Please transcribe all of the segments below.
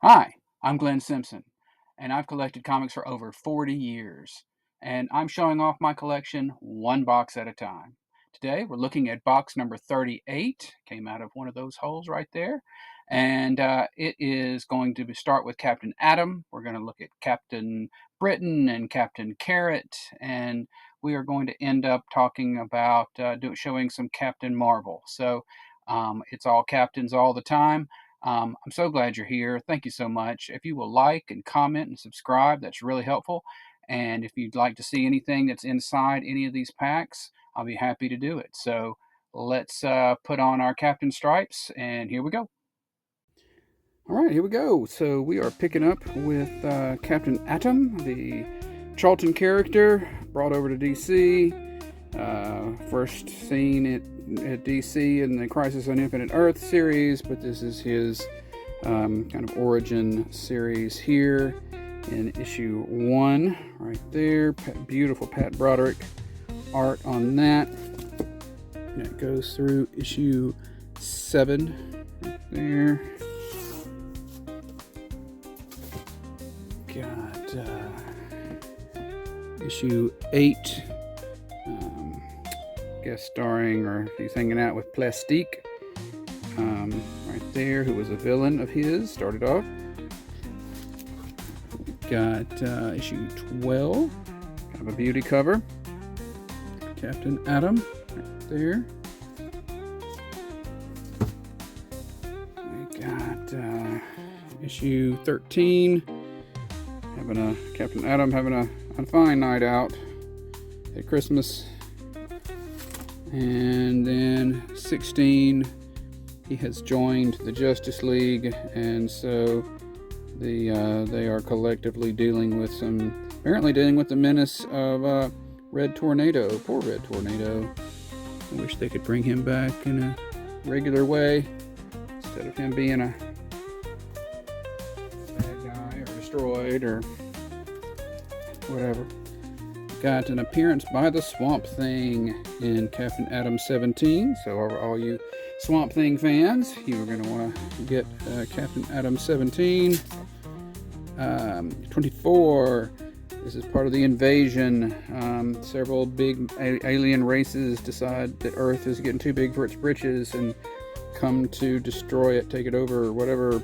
Hi, I'm Glenn Simpson, and I've collected comics for over 40 years, and I'm showing off my collection one box at a time. Today, we're looking at box number 38, came out of one of those holes right there, and it is going to start with Captain Atom. We're going to look at Captain Britain and Captain Carrot, and we are going to end up talking about showing some Captain Mar-Vell. So it's all captains all the time. I'm so glad you're here. Thank you so much. If you will like and comment and subscribe, that's really helpful. And if you'd like to see anything that's inside any of these packs, I'll be happy to do it. So let's put on our captain stripes, and here we go. All right, here we go. So we are picking up with Captain Atom, the Charlton character, brought over to DC. First seen at DC in the Crisis on Infinite Earth series, but this is his kind of origin series here in issue 1, right there. Beautiful Pat Broderick art on that. And it goes through issue 7, right there. Got issue 8. Guest starring, or he's hanging out with Plastique, right there, who was a villain of his, started off. Got issue 12, kind of a beauty cover. Captain Atom, right there. We got issue 13, Captain Atom having a fine night out at Christmas. And then 16, he has joined the Justice League, and so they are collectively dealing with the menace of Red Tornado. Poor Red Tornado. I wish they could bring him back in a regular way instead of him being a bad guy or destroyed or whatever. Got an appearance by the Swamp Thing in Captain Atom 17. So all you Swamp Thing fans, you are going to want to get Captain Atom 17. 24. This is part of the invasion. Several big alien races decide that Earth is getting too big for its britches and come to destroy it, take it over, or whatever.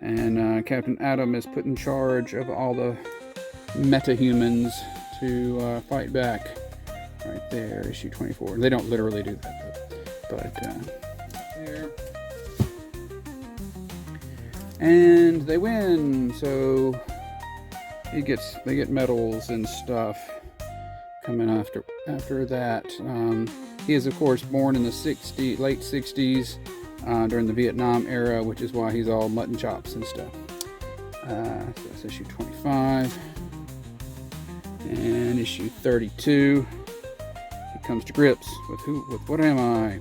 And Captain Atom is put in charge of all the metahumans to fight back. Right there, issue 24. They don't literally do that, but there. And they win, so they get medals and stuff coming after that. He is, of course, born in the late 60s during the Vietnam era, which is why he's all mutton chops and stuff. So that's issue 25. And issue 32, he comes to grips with what am I?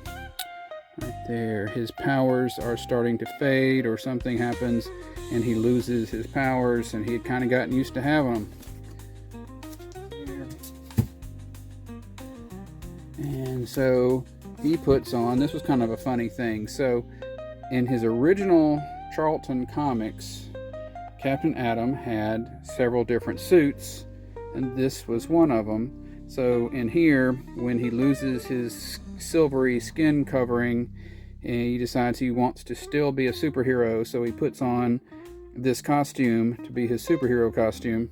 Right there, his powers are starting to fade, or something happens and he loses his powers, and he had kind of gotten used to having them. And so he puts on, this was kind of a funny thing. So in his original Charlton comics, Captain Atom had several different suits, and this was one of them. So in here, when he loses his silvery skin covering, he decides he wants to still be a superhero, so he puts on this costume to be his superhero costume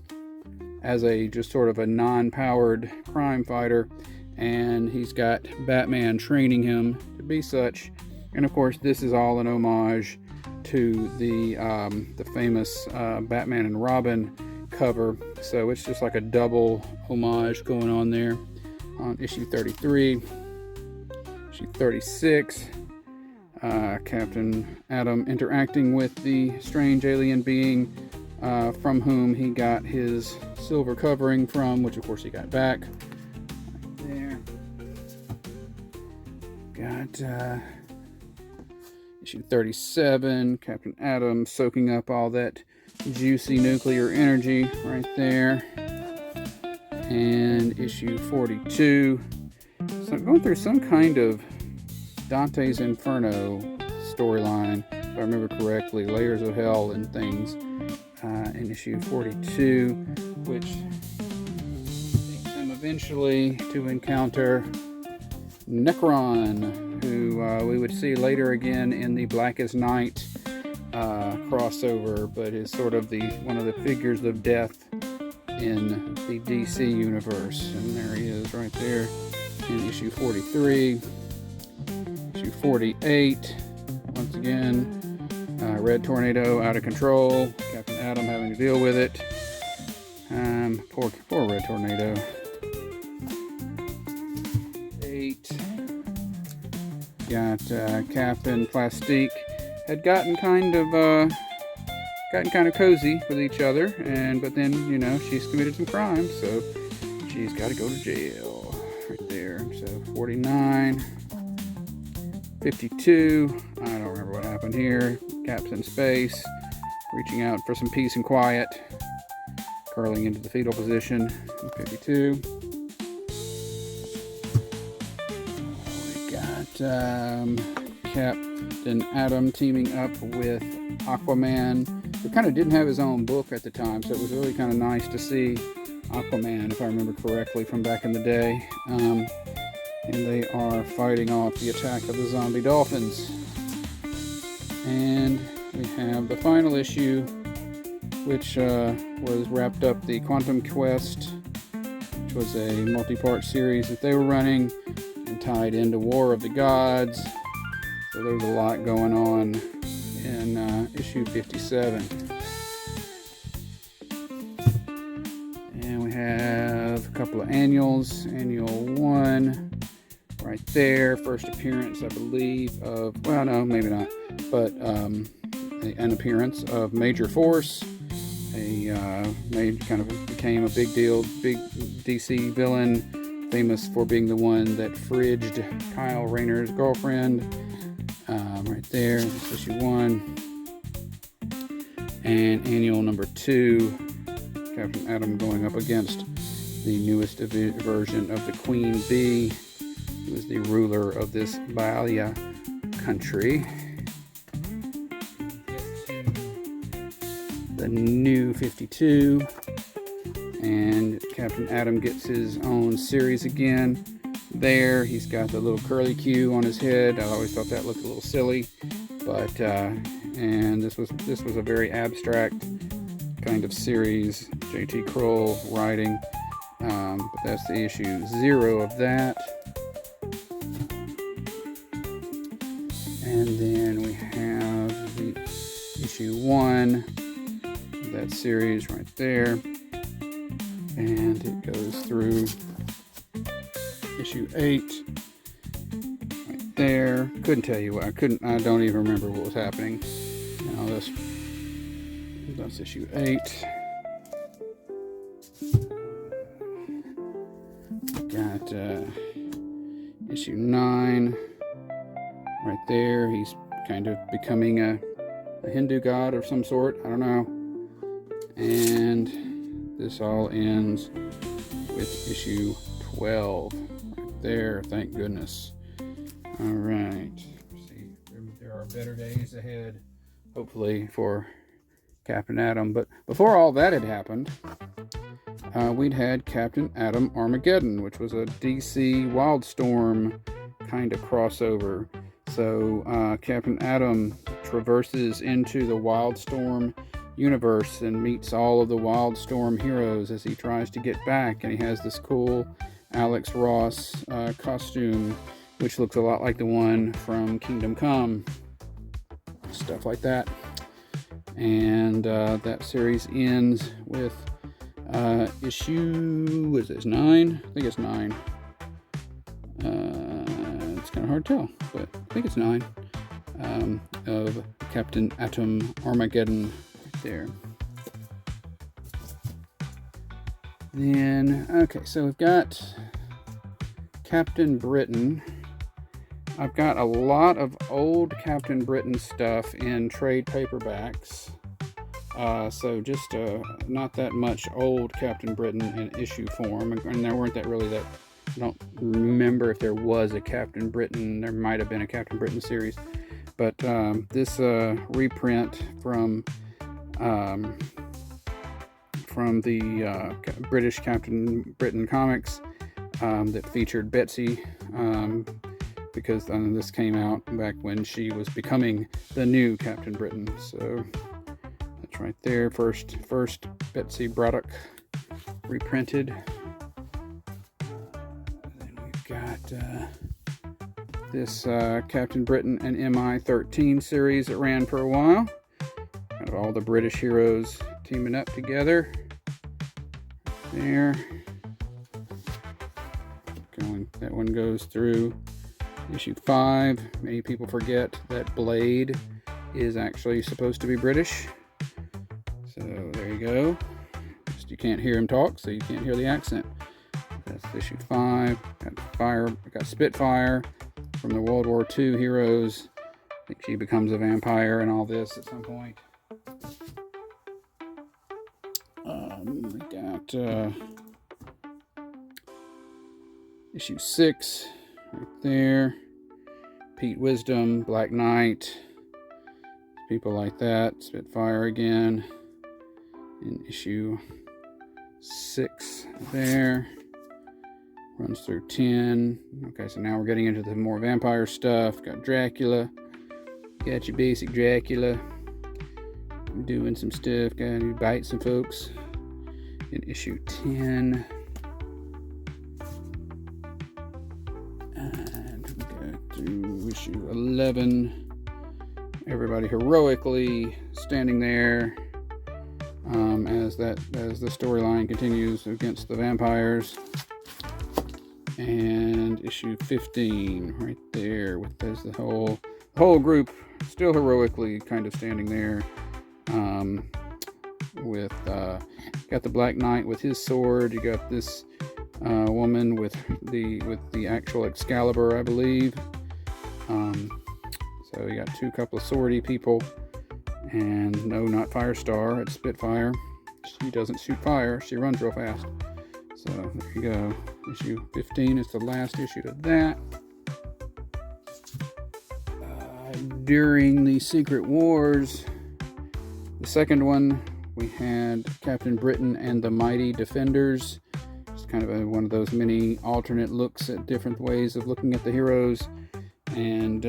as a just sort of a non-powered crime fighter, and he's got Batman training him to be such. And of course, this is all an homage to the famous Batman and Robin cover, so it's just like a double homage going on there. On issue 33, issue 36, Captain Atom interacting with the strange alien being from whom he got his silver covering from, which of course he got back. Right there. Got issue 37, Captain Atom soaking up all that juicy nuclear energy right there. And issue 42, so I'm going through some kind of Dante's Inferno storyline, I remember correctly, layers of hell and things in issue 42, which takes them eventually to encounter Necron, who we would see later again in the Blackest Night crossover, but is sort of one of the figures of death in the DC universe. And there he is right there in issue 43. Issue 48, once again, Red Tornado out of control, Captain Atom having to deal with it. Poor Red Tornado. 8. Got Captain Plastique. Had gotten kind of cozy with each other, but then, you know, she's committed some crimes, so she's got to go to jail. Right there. So 49, 52. I don't remember what happened here. Cap's in space, reaching out for some peace and quiet, curling into the fetal position. 52. We got Captain Atom teaming up with Aquaman, who kind of didn't have his own book at the time, so it was really kind of nice to see Aquaman, if I remember correctly, from back in the day. And they are fighting off the attack of the zombie dolphins. And we have the final issue, which was wrapped up the Quantum Quest, which was a multi-part series that they were running and tied into War of the Gods. So there's a lot going on in issue 57. And we have a couple of annuals. Annual 1 right there. First appearance, I believe, of, well, no, maybe not, but an appearance of Major Force. Kind of became a big deal, big DC villain, famous for being the one that fridged Kyle Rayner's girlfriend. Right there, issue 1. And annual number 2, Captain Atom going up against the newest version of the Queen Bee, who is the ruler of this Balia country. The new 52, and Captain Atom gets his own series again. There, he's got the little curly Q on his head. I always thought that looked a little silly, but and this was a very abstract kind of series. J.T. Kroll writing, but that's the issue 0 of that. And then we have the issue 1 of that series right there, and it goes through issue 8 right there. Couldn't tell you what. I don't even remember what was happening. Now that's issue 8. Got issue 9 right there. He's kind of becoming a Hindu god of some sort. I don't know. And this all ends with issue 12 right there. Thank goodness. All right. See, there are better days ahead, hopefully, for Captain Atom. But before all that had happened, we'd had Captain Atom Armageddon, which was a DC Wildstorm kind of crossover. So Captain Atom traverses into the Wildstorm universe and meets all of the Wildstorm heroes as he tries to get back. And he has this cool Alex Ross costume, which looks a lot like the one from Kingdom Come. Stuff like that. And that series ends with issue, what is this, 9? I think it's 9. It's kind of hard to tell, but I think it's 9. Of Captain Atom Armageddon right there. Then, okay, so we've got Captain Britain. I've got a lot of old Captain Britain stuff in trade paperbacks. So just not that much old Captain Britain in issue form. And there weren't I don't remember if there was a Captain Britain. There might have been a Captain Britain series. But this reprint from the British Captain Britain comics that featured Betsy, because this came out back when she was becoming the new Captain Britain. So that's right there, first Betsy Braddock reprinted. Then we've got this Captain Britain and MI-13 series that ran for a while. Kind of all the British heroes teaming up together. There. That one goes through issue 5. Many people forget that Blade is actually supposed to be British. So there you go. Just you can't hear him talk, so you can't hear the accent. That's issue 5. Got Spitfire from the World War II heroes. I think she becomes a vampire and all this at some point. We got issue 6 right there. Pete Wisdom, Black Knight, people like that. Spitfire again in issue 6 there. Runs through 10. Okay, so now we're getting into the more vampire stuff. Got Dracula. Got your basic Dracula. Doing some stuff. Got to bite some folks. In issue 10. And we go through issue 11. Everybody heroically standing there as the storyline continues against the vampires. And issue 15 right there there's the whole group still heroically kind of standing there, with got the Black Knight with his sword. You got this woman with the actual Excalibur, I believe. So you got couple of swordy people, and no, not Firestar, it's Spitfire. She doesn't shoot fire, she runs real fast. So there you go. Issue 15 is the last issue of that. During the Secret Wars, the second one, we had Captain Britain and the Mighty Defenders. It's kind of one of those mini alternate looks at different ways of looking at the heroes. And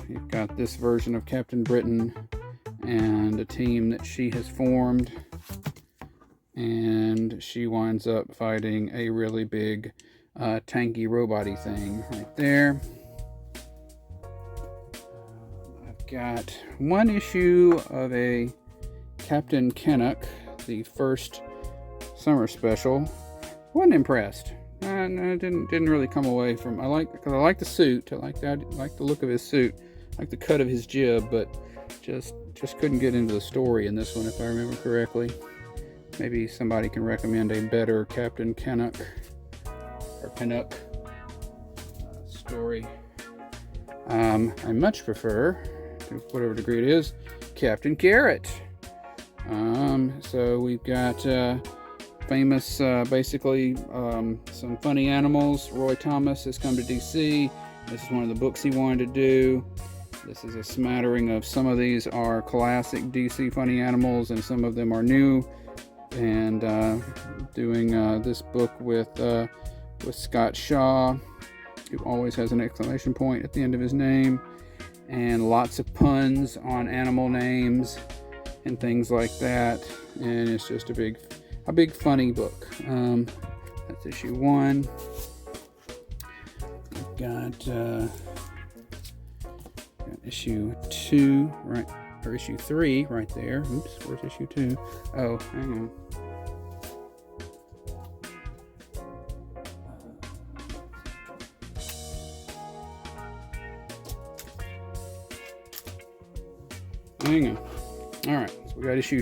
you've got this version of Captain Britain and a team that she has formed. And she winds up fighting a really big tanky robot-y thing right there. I've got one issue of a Captain Canuck, the first summer special. Wasn't impressed. I didn't really come away from. Because I like the suit. I like the look of his suit. I like the cut of his jib, but just couldn't get into the story in this one, if I remember correctly. Maybe somebody can recommend a better Captain Canuck or Canuck story. I much prefer, to whatever degree it is, Captain Carrot. So we've got famous, basically, some funny animals. Roy Thomas has come to DC. This is one of the books he wanted to do. This is a smattering of, some of these are classic DC funny animals, and some of them are new. And doing this book with Scott Shaw, who always has an exclamation point at the end of his name, and lots of puns on animal names and things like that. And it's just a big funny book. That's issue 1. We've got issue 2, right? Or issue 3 right there. Oops, where's issue 2? Oh, hang on. Hang on. Alright, so we got issue,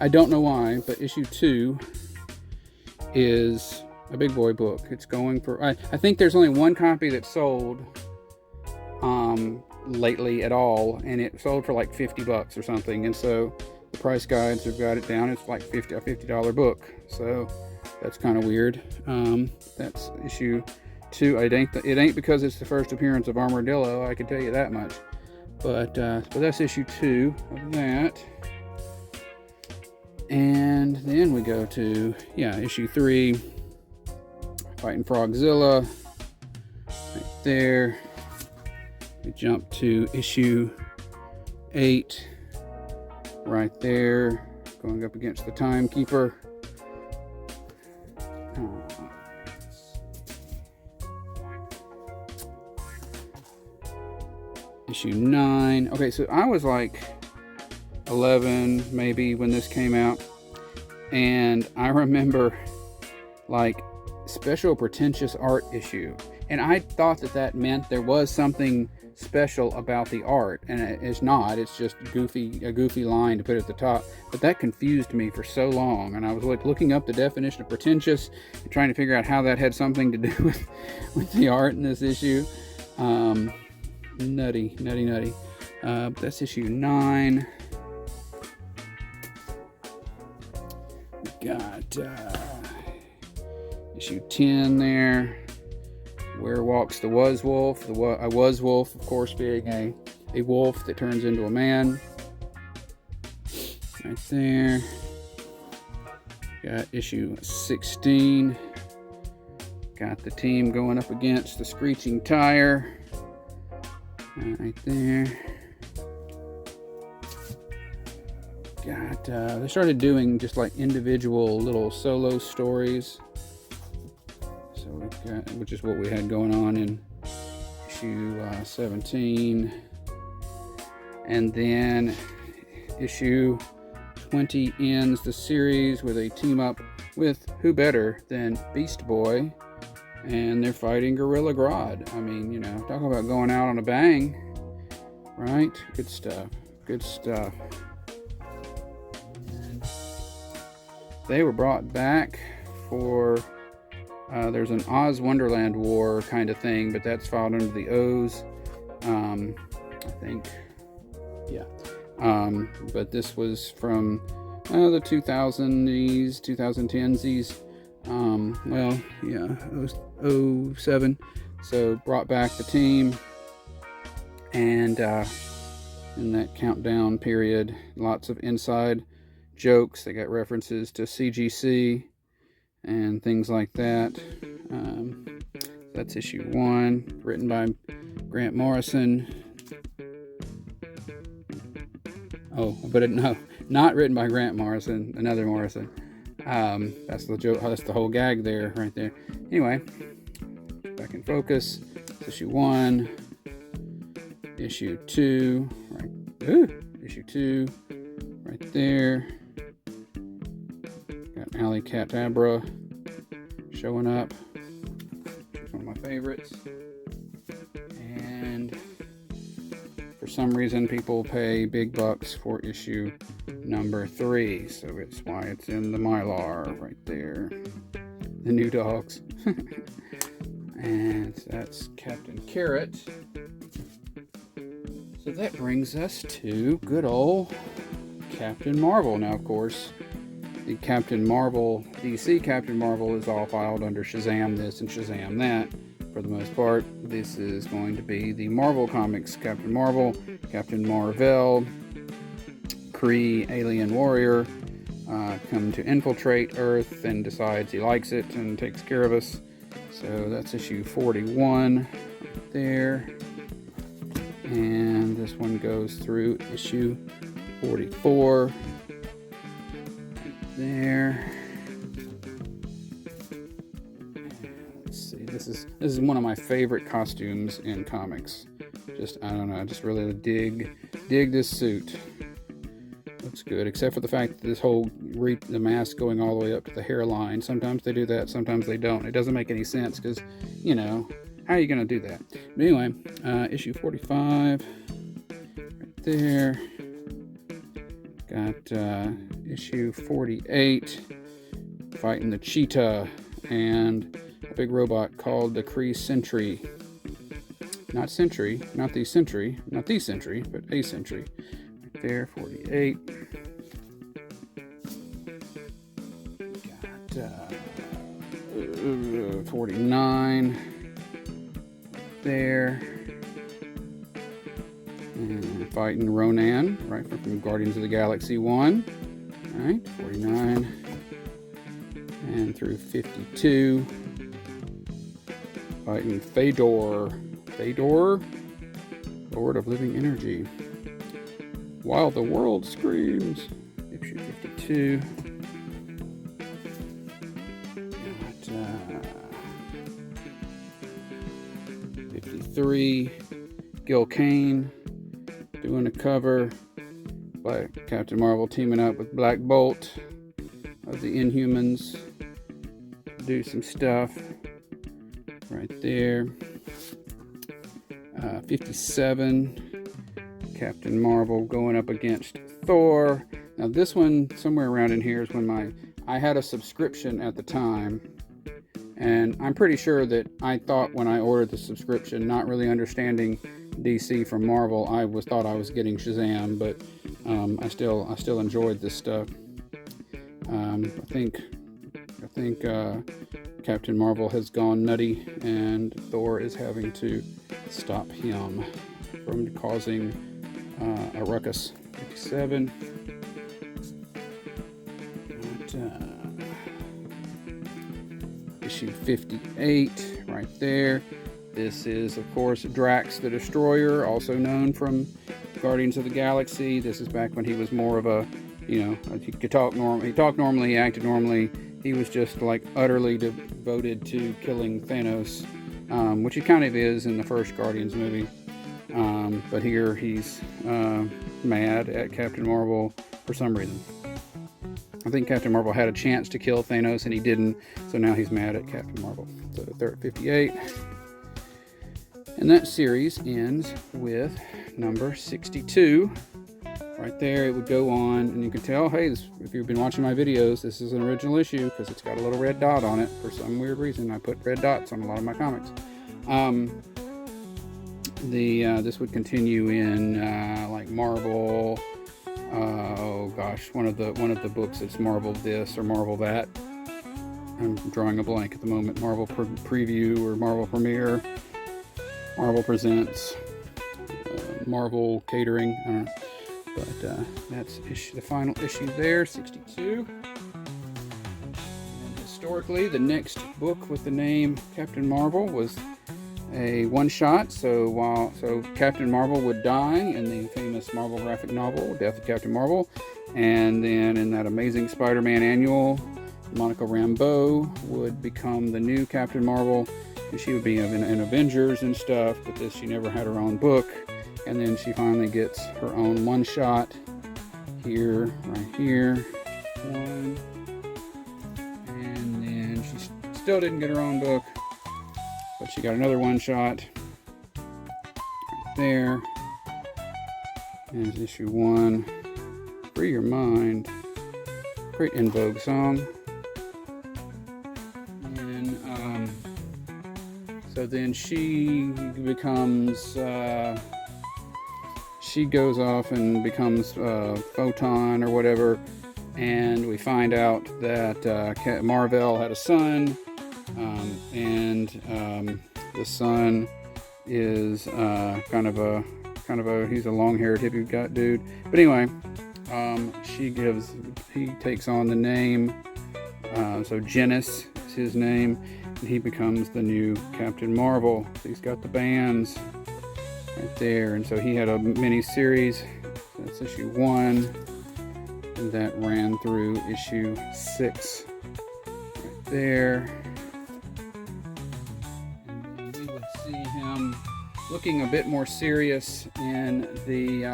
I don't know why, but issue 2 is a big boy book. It's going for, I think there's only one copy that sold lately at all, and it sold for like $50 or something, and so the price guides have got it down. It's like a $50 book, so that's kind of weird. That's issue 2. It ain't because it's the first appearance of Armadillo, I can tell you that much. But that's issue 2 of that. And then we go to, issue 3, Fighting Frogzilla, right there. We jump to issue 8, right there, going up against the Timekeeper. Issue 9. Okay, so I was like 11 maybe when this came out, and I remember like special pretentious art issue, and I thought that meant there was something special about the art, and it's not. It's just a goofy line to put at the top. But that confused me for so long, and I was like looking up the definition of pretentious and trying to figure out how that had something to do with the art in this issue. Nutty. That's issue 9. We got issue 10 there. Where Walks the Was-Wolf. A Was-Wolf, of course, being a wolf that turns into a man. Right there. Got issue 16. Got the team going up against the Screeching Tire. Right there. Got, they started doing just like individual little solo stories. So we've got, which is what we had going on in issue 17. And then issue 20 ends the series with a team up with who better than Beast Boy, and they're fighting Gorilla Grodd. I mean, you know, talk about going out on a bang, right? Good stuff. And they were brought back for, there's an Oz Wonderland War kind of thing, but that's filed under the O's, I think, yeah. But this was from the 2000s, 2010s. Well, yeah, 07. So brought back the team, and in that countdown period, lots of inside jokes. They got references to CGC and things like that. That's issue 1, written by Grant Morrison. Oh, but no, not written by Grant Morrison, another Morrison. That's the joke. That's the whole gag there, right there. Anyway, back in focus. Issue 1, issue 2, right? Ooh, issue 2, right there. Got Alley Catabra showing up. One of my favorites. And for some reason, people pay big bucks for issue number 3, so it's why it's in the Mylar right there. The new dogs. And that's Captain Carrot. So that brings us to good old Captain Mar-Vell. Now, of course, the Captain Mar-Vell, DC Captain Mar-Vell, is all filed under Shazam this and Shazam that. For the most part, this is going to be the Marvel Comics Captain Mar-Vell, Captain Mar-Vell, Kree alien warrior, come to infiltrate Earth and decides he likes it and takes care of us. So that's issue 41 right there. And this one goes through issue 44 right there. Let's see, this is one of my favorite costumes in comics. Just, I don't know, I just really dig this suit. Looks good, except for the fact that this whole the mask going all the way up to the hairline. Sometimes they do that, sometimes they don't. It doesn't make any sense because, you know, how are you going to do that? But anyway, issue 45 right there. Got issue 48, fighting the Cheetah and a big robot called the Kree Sentry. Not Sentry, not the Sentry, but a Sentry. Right there, 48. Got 49 there. And fighting Ronan, right, from Guardians of the Galaxy 1. Right, 49 and through 52. Fighting Fedor, Lord of Living Energy. While the World Screams, issue 52. Got 53. Gil Kane doing a cover. By Captain Marvel teaming up with Black Bolt of the Inhumans. Do some stuff right there. 57. Captain Marvel going up against Thor. Now this one, somewhere around in here, is when I had a subscription at the time, and I'm pretty sure that I thought when I ordered the subscription, not really understanding DC from Marvel, I thought I was getting Shazam, but I still enjoyed this stuff. I think Captain Marvel has gone nutty, and Thor is having to stop him from causing a ruckus. 57. Issue 58, right there. This is, of course, Drax the Destroyer, also known from Guardians of the Galaxy. This is back when he was more of a, he could talk normally. He talked normally, he acted normally. He was just like utterly devoted to killing Thanos, which he kind of is in the first Guardians movie. But here he's mad at Captain Marvel for some reason. I think Captain Marvel had a chance to kill Thanos and he didn't, so now he's mad at Captain Marvel. So 58. And that series ends with number 62. Right there, it would go on, and you can tell, hey, if you've been watching my videos, this is an original issue because it's got a little red dot on it for some weird reason. I put red dots on a lot of my comics. This would continue in like Marvel. Oh gosh, one of the books that's Marvel this or Marvel that. I'm drawing a blank at the moment. Marvel Preview or Marvel Premiere. Marvel Presents. Marvel Catering. I don't know. But that's the final issue there, 62. And historically, the next book with the name Captain Marvel was a one-shot. So Captain Marvel would die in the famous Marvel graphic novel, Death of Captain Marvel. And then in that amazing Spider-Man annual, Monica Rambeau would become the new Captain Marvel. And she would be in Avengers and stuff, but she never had her own book. And then she finally gets her own one-shot here, right here. One. And then she still didn't get her own book, but she got another one-shot right there. And issue 1, Free Your Mind. Great In Vogue song. And so then she becomes... she goes off and becomes Photon or whatever, and we find out that Mar-Vell had a son, and the son is kind of a he's a long-haired hippie dude. But anyway, he takes on the name, so Genis is his name, and he becomes the new Captain Marvel. So he's got the bands right there, and so he had a mini series. That's issue 1, and that ran through issue 6 right there. And then we would see him looking a bit more serious in the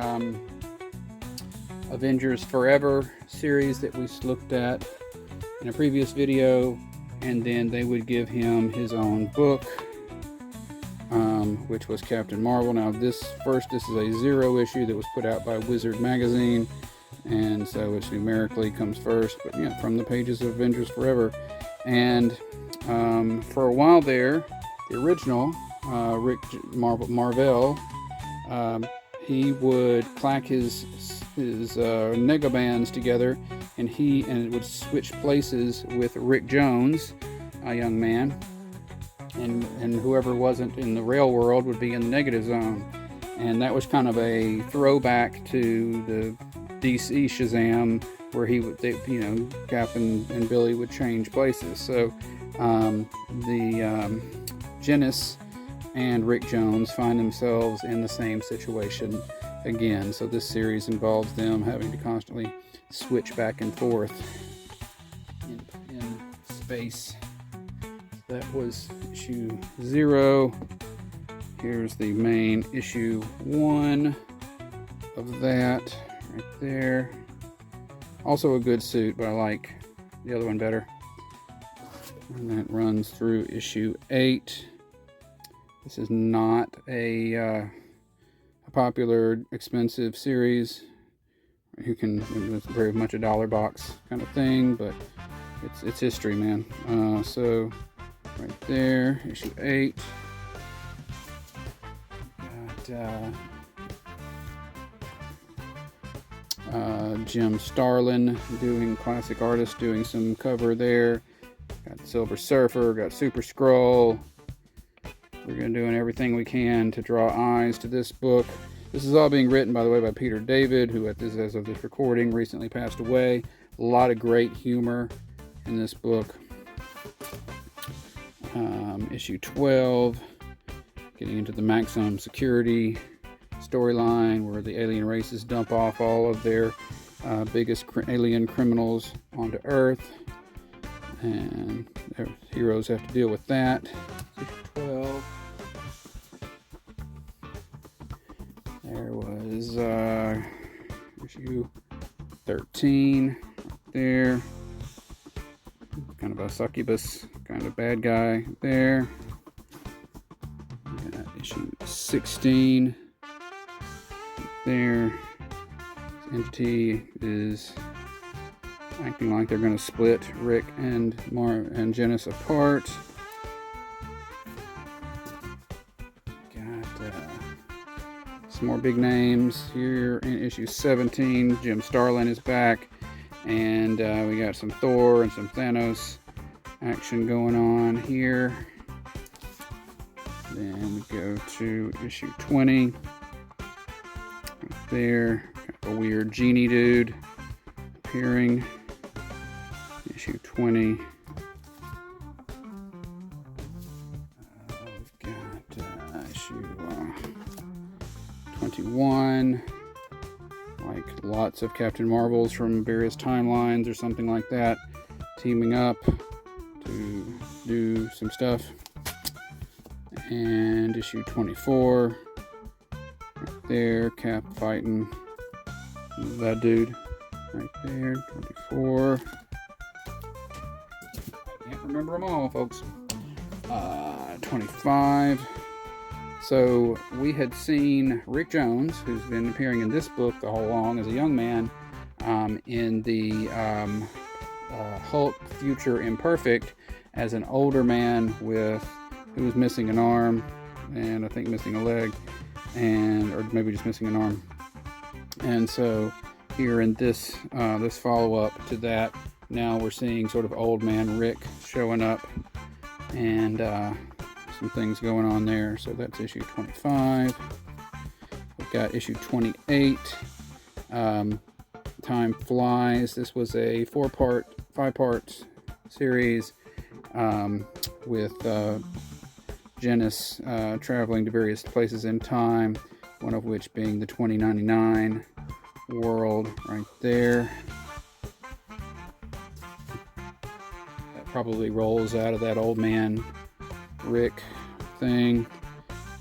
Avengers Forever series that we looked at in a previous video, and then they would give him his own book, which was Captain Marvel. Now this is a 0 issue that was put out by Wizard magazine, and so it's numerically comes first, but yeah, from the pages of Avengers Forever. And for a while there, the original Mar-Vell, he would clack his negabands together, and it would switch places with Rick Jones, a young man. And whoever wasn't in the rail world would be in the negative zone. And that was kind of a throwback to the DC Shazam, where Cap and Billy would change places. So Genis and Rick Jones find themselves in the same situation again. So this series involves them having to constantly switch back and forth in space. That was issue 0. Here's the main issue 1 of that right there. Also a good suit, but I like the other one better. And that runs through issue 8. This is not a popular, expensive series. It's very much a dollar box kind of thing, but it's history, man. So right there, issue 8. Got Jim Starlin classic artist doing some cover there. Got Silver Surfer, got Super Skrull. We're going to doing everything we can to draw eyes to this book. This is all being written, by the way, by Peter David, who as of this recording recently passed away. A lot of great humor in this book. Issue 12, getting into the maximum security storyline, where the alien races dump off all of their biggest alien criminals onto Earth, and their heroes have to deal with that. Issue 12. There was issue 13 right there. Kind of a succubus kind of bad guy there. Got issue 16 there. This entity is acting like they're going to split Rick and Genis apart. Got some more big names here in issue 17. Jim Starlin is back, and we got some Thor and some Thanos action going on here. Then we go to issue 20. Right there, kind of a weird genie dude appearing. Issue 20. We've got issue 21. Like lots of Captain Marvels from various timelines or something like that, teaming up to do some stuff. And issue 24. Right there, Cap fighting that dude. Right there, 24. Can't remember them all, folks. 25. So we had seen Rick Jones, who's been appearing in this book the whole long as a young man, in the Hulk Future Imperfect as an older man who was missing an arm and I think missing a leg, or maybe just missing an arm. And so here in this follow-up to that, now we're seeing sort of old man Rick showing up, and some things going on there. So that's issue 25. We've got issue 28. Time flies. This was a 5-part series with Genis traveling to various places in time, one of which being the 2099 world right there. That probably rolls out of that old man Rick thing.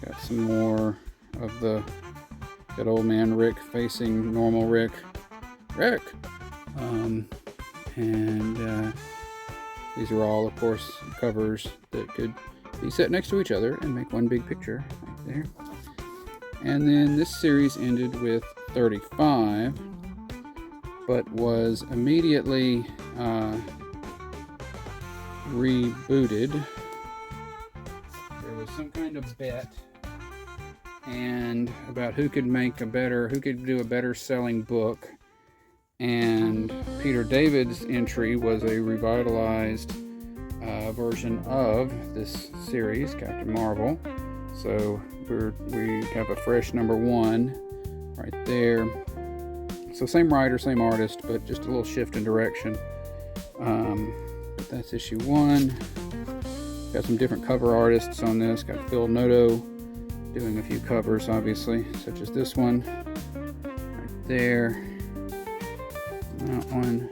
Got some more of that old man Rick facing normal Rick. And these are all, of course, covers that could be set next to each other and make one big picture right there. And then this series ended with 35, but was immediately rebooted. There was some kind of bet and about who could do a better selling book. And Peter David's entry was a revitalized version of this series, Captain Marvel. So we have a fresh number 1 right there. So same writer, same artist, but just a little shift in direction. But that's issue 1. Got some different cover artists on this. Got Phil Noto doing a few covers, obviously, such as this one right there. That one.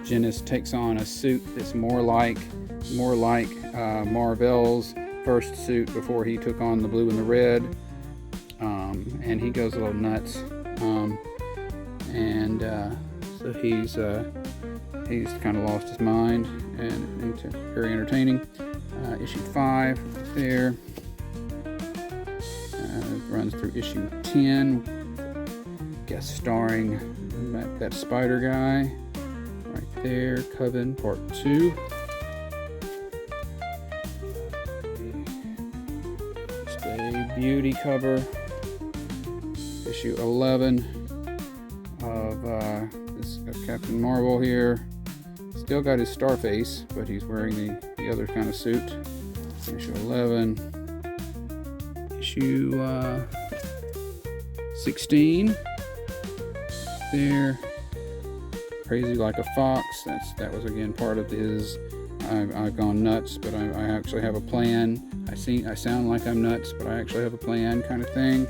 Genis takes on a suit that's more like Mar-Vell's first suit before he took on the blue and the red, and he goes a little nuts, so he's kind of lost his mind, and very entertaining. Issue 5 there, runs through issue 10, guest starring that spider guy right there. Coven Part 2. Just a beauty cover. Issue 11 of Captain Mar-Vell here. Still got his star face, but he's wearing the other kind of suit. Issue 11. Issue 16 there. Crazy Like a Fox. That was again part of his I've gone nuts, but I actually have a plan. I sound like I'm nuts, but I actually have a plan kind of thing.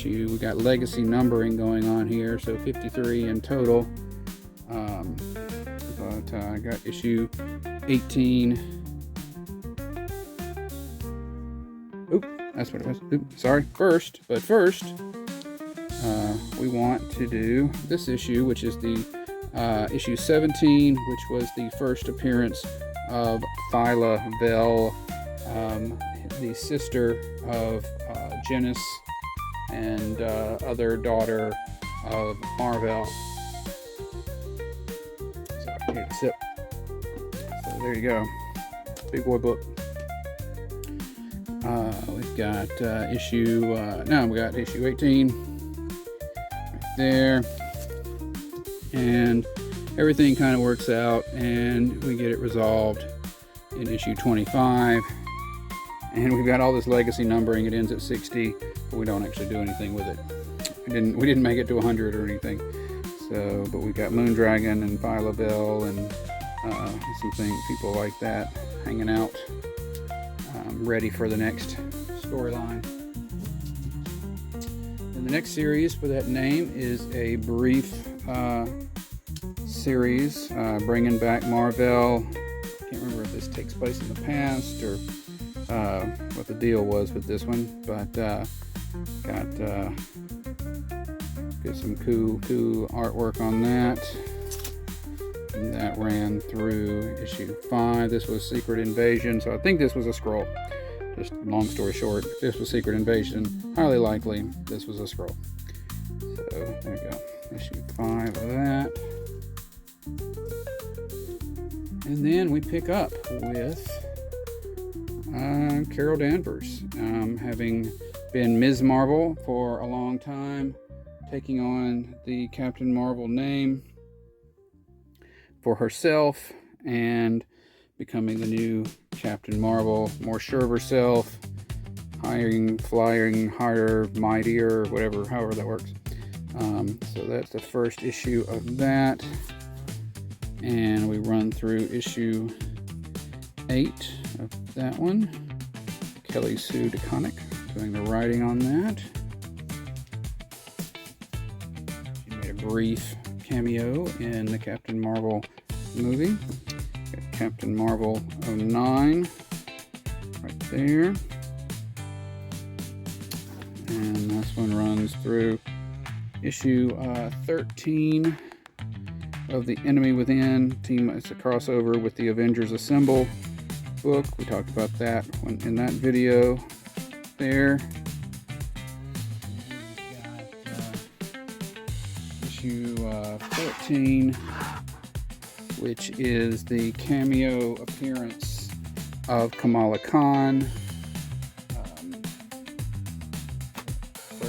We got legacy numbering going on here, so 53 in total. But I got issue 18. Oop, that's what it was. Oop, sorry. First, we want to do this issue, which is the issue 17, which was the first appearance of Phyla-Vell, the sister of Genis and other daughter of Mar-Vell. So I need a sip. So there you go. Big boy book. We've got issue 18 right there, and everything kind of works out, and we get it resolved in issue 25. And we've got all this legacy numbering. It ends at 60, but we don't actually do anything with it. We didn't make it to 100 or anything. So, but we got Moondragon and Phyla-Vell and some people like that hanging out, ready for the next storyline. And the next series for that name is a brief series bringing back Mar-Vell. I can't remember if this takes place in the past or what the deal was with this one, but got some cool artwork on that. And that ran through issue 5. This was Secret Invasion, so I think this was a scroll. Just long story short, if this was Secret Invasion, highly likely this was a scroll. So there you go, issue 5 of that. And then we pick up with Carol Danvers, having been Ms. Marvel for a long time, taking on the Captain Marvel name for herself and becoming the new Captain Marvel, more sure of herself, flying higher, mightier, however that works. So that's the first issue of that, and we run through issue 8 of that one. Kelly Sue DeConnick doing the writing on that. She made a brief cameo in the Captain Marvel movie. Got Captain Marvel 09 right there. And this one runs through issue 13 of The Enemy Within. It's a crossover with the Avengers Assemble book. We talked about that in that video there. We got issue 14, which is the cameo appearance of Kamala Khan.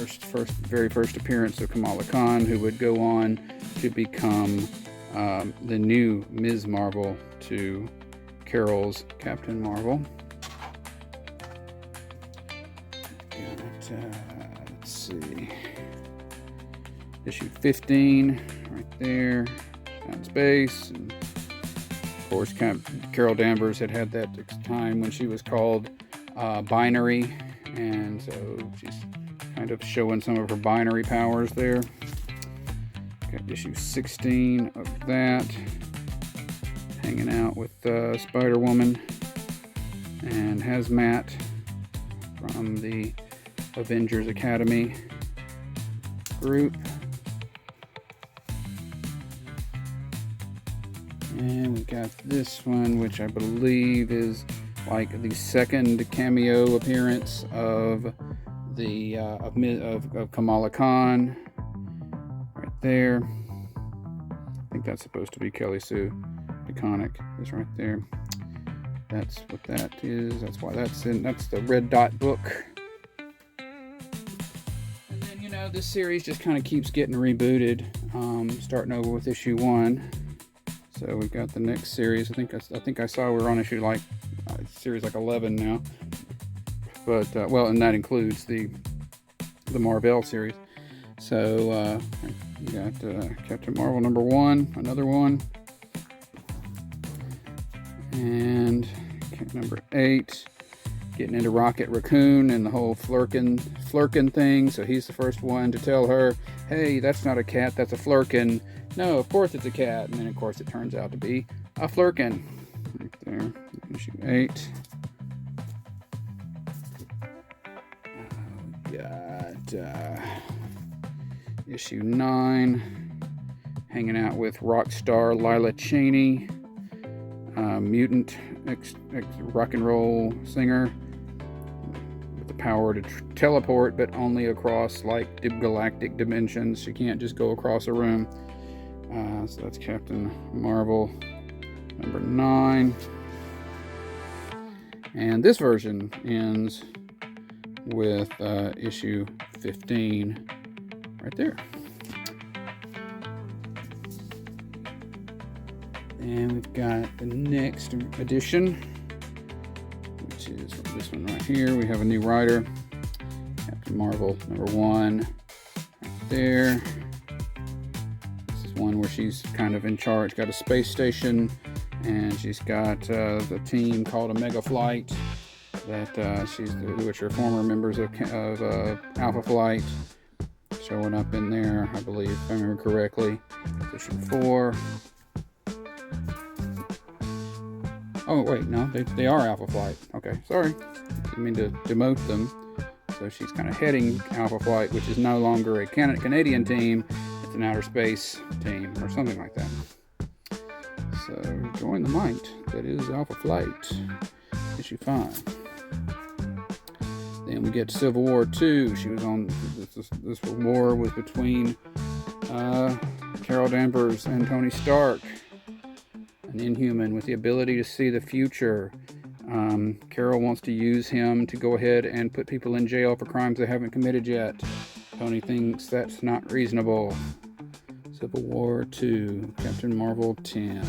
very first appearance of Kamala Khan, who would go on to become the new Ms. Marvel to Carol's Captain Marvel. Let's see, issue 15 right there, down space. And of course, Carol Danvers had that time when she was called Binary, and so she's kind of showing some of her binary powers there. Got issue 16 of that, hanging out with Spider-Woman and Hazmat from the Avengers Academy group. And we got this one, which I believe is like the second cameo appearance of the of Kamala Khan right there. I think that's supposed to be Kelly Sue DeConnick is right there. That's what that is. That's why that's in. That's the Red Dot book. And then, you know, this series just kind of keeps getting rebooted, starting over with issue 1. So we've got the next series. I think I saw we're on issue like series like 11 now. But well, and that includes the Mar-Vell series. So you got Captain Marvel number 1, another one, and number 8, getting into Rocket Raccoon and the whole Flerkin thing. So he's the first one to tell her, hey, that's not a cat, that's a Flerkin. No, of course it's a cat. And then, of course, it turns out to be a Flerkin. Right there, issue 8. We got issue 9, hanging out with rock star Lila Cheney, mutant rock and roll singer with the power to teleport, but only across like galactic dimensions. She can't just go across a room. So that's Captain Marvel number 9. And this version ends with issue 15 right there. And we've got the next edition, which is this one right here. We have a new writer, Captain Marvel number 1 right there. This is one where she's kind of in charge, got a space station, and she's got the team called a Mega Flight that which are former members of Alpha Flight, showing up in there, I believe, if I remember correctly. Edition 4. Oh, wait, no, they are Alpha Flight. Okay, sorry. Didn't mean to demote them. So she's kind of heading Alpha Flight, which is no longer a Canadian team. It's an outer space team or something like that. So join the might that is Alpha Flight. Issue 5. Then we get Civil War 2. She was on, this war was between Carol Danvers and Tony Stark. An Inhuman with the ability to see the future. Carol wants to use him to go ahead and put people in jail for crimes they haven't committed yet. Tony thinks that's not reasonable. Civil War 2, Captain Marvel 10.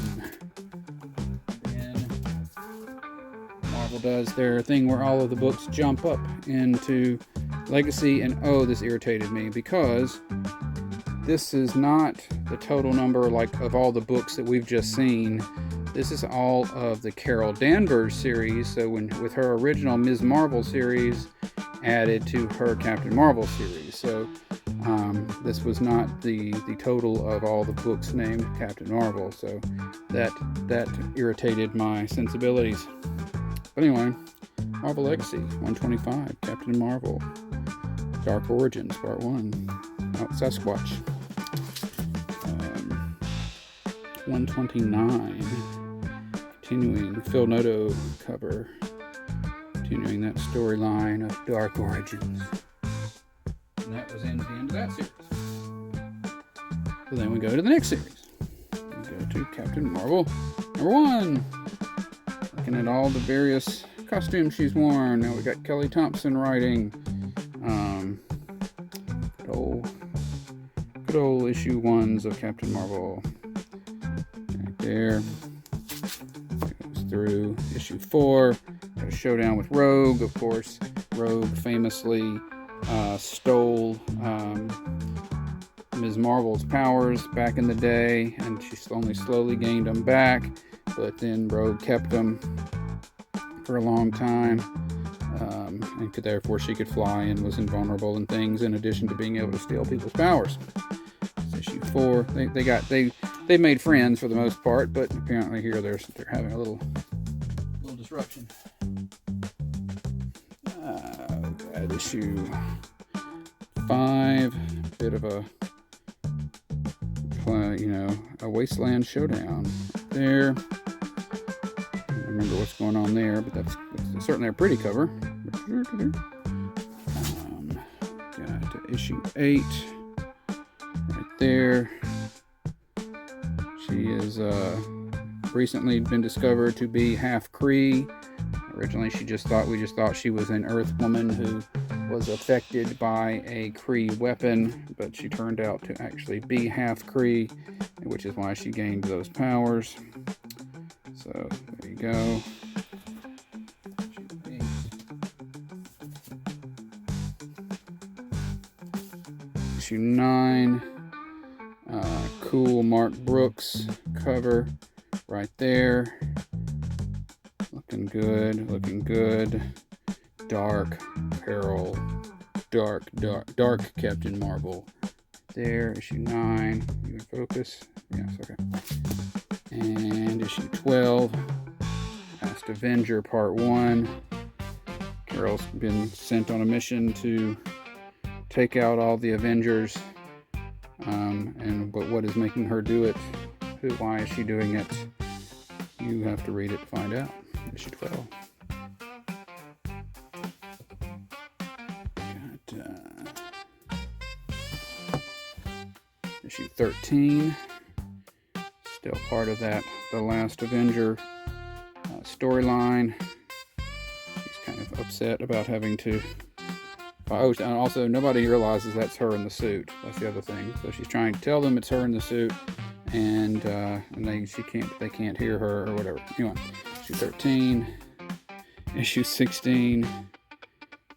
Then Marvel does their thing where all of the books jump up into Legacy, and oh, this irritated me because this is not the total number like of all the books that we've just seen. This is all of the Carol Danvers series. So with her original Ms. Marvel series added to her Captain Marvel series. So this was not the total of all the books named Captain Marvel. So that irritated my sensibilities. But anyway, Marvel Legacy 125, Captain Marvel, Dark Origins Part 1, Out Sasquatch. 129, continuing Phil Noto cover, continuing that storyline of Dark Origins. And that was the end of that series. So then we go to the next series. We go to Captain Marvel number 1. Looking at all the various costumes she's worn. Now we got Kelly Thompson writing. good old issue 1s of Captain Mar-Vell. Right there. Goes through issue 4. Got a showdown with Rogue, of course. Rogue famously stole Ms. Marvel's powers back in the day, and she only slowly gained them back, but then Rogue kept them for a long time, and therefore she could fly and was invulnerable and things, in addition to being able to steal people's powers. It's issue 4. They made friends for the most part, but apparently here they're having a little disruption. At issue 5, bit of a wasteland showdown there. I don't remember what's going on there, but that's certainly a pretty cover. Got issue 8 right there. She is recently been discovered to be half Kree. Originally, we just thought she was an Earth woman who was affected by a Kree weapon, but she turned out to actually be half Kree, which is why she gained those powers. So there you go. Issue 9. Cool Mark Brooks cover right there. Looking good. Dark Peril. Dark Captain Mar-Vell. There, issue 9. You can focus? Yes, okay. And issue 12. Last Avenger Part 1. Carol's been sent on a mission to take out all the Avengers. But what is making her do it? Why is she doing it? You have to read it to find out. Issue 12. Issue 13. Still part of that The Last Avenger storyline. She's kind of upset about having to... Oh, and also nobody realizes that's her in the suit. That's the other thing. So she's trying to tell them it's her in the suit, and they can't hear her or whatever. Anyway, issue 13, issue 16,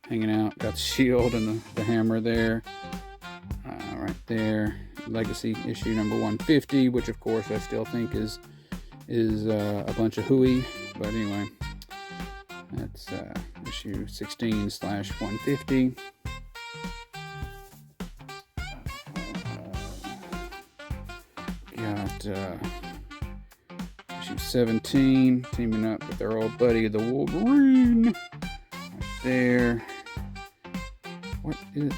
hanging out. Got the shield and the hammer there, right there. Legacy issue number 150, which of course I still think is a bunch of hooey, but anyway. That's issue 16/150. Got issue 17, teaming up with their old buddy, the Wolverine. Right there.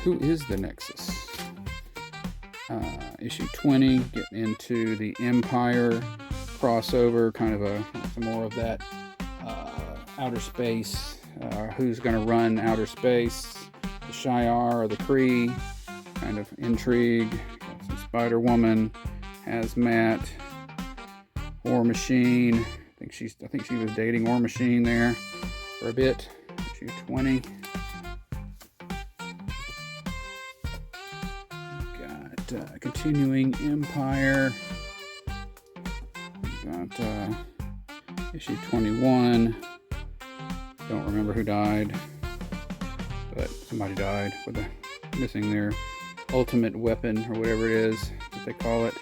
Who is the Nexus? Issue 20, getting into the Empire crossover, kind of some more of that outer space. Who's going to run outer space? The Shi'ar or the Kree? Kind of intrigue. Got some Spider-Woman, Hazmat, War Machine. I think she was dating War Machine there for a bit. Issue 20. Got continuing Empire. Got issue 21. Don't remember who died, but somebody died with missing their ultimate weapon or whatever it is that they call it.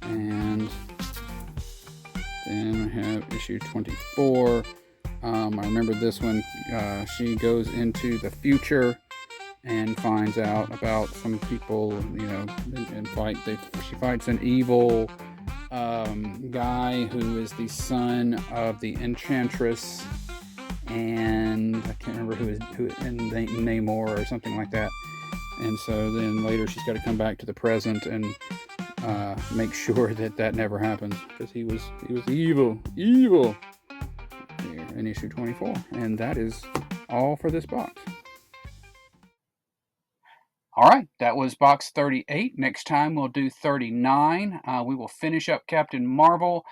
And then I have issue 24. I remember this one. She goes into the future and finds out about some people, and she fights an evil guy who is the son of the Enchantress, and I can't remember who Namor or something like that. And so then later she's got to come back to the present and make sure that never happens, because he was evil here in issue 24. And that is all for this box. All right, that was box 38. Next time we'll do 39. We will finish up Captain Mar-Vell.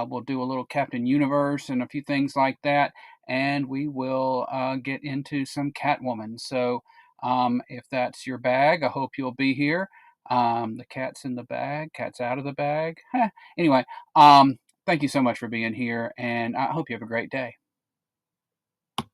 We'll do a little Captain Universe and a few things like that. And we will get into some Catwoman. So If that's your bag, I hope you'll be here. The cat's in the bag, cat's out of the bag. Anyway, thank you so much for being here, and I hope you have a great day.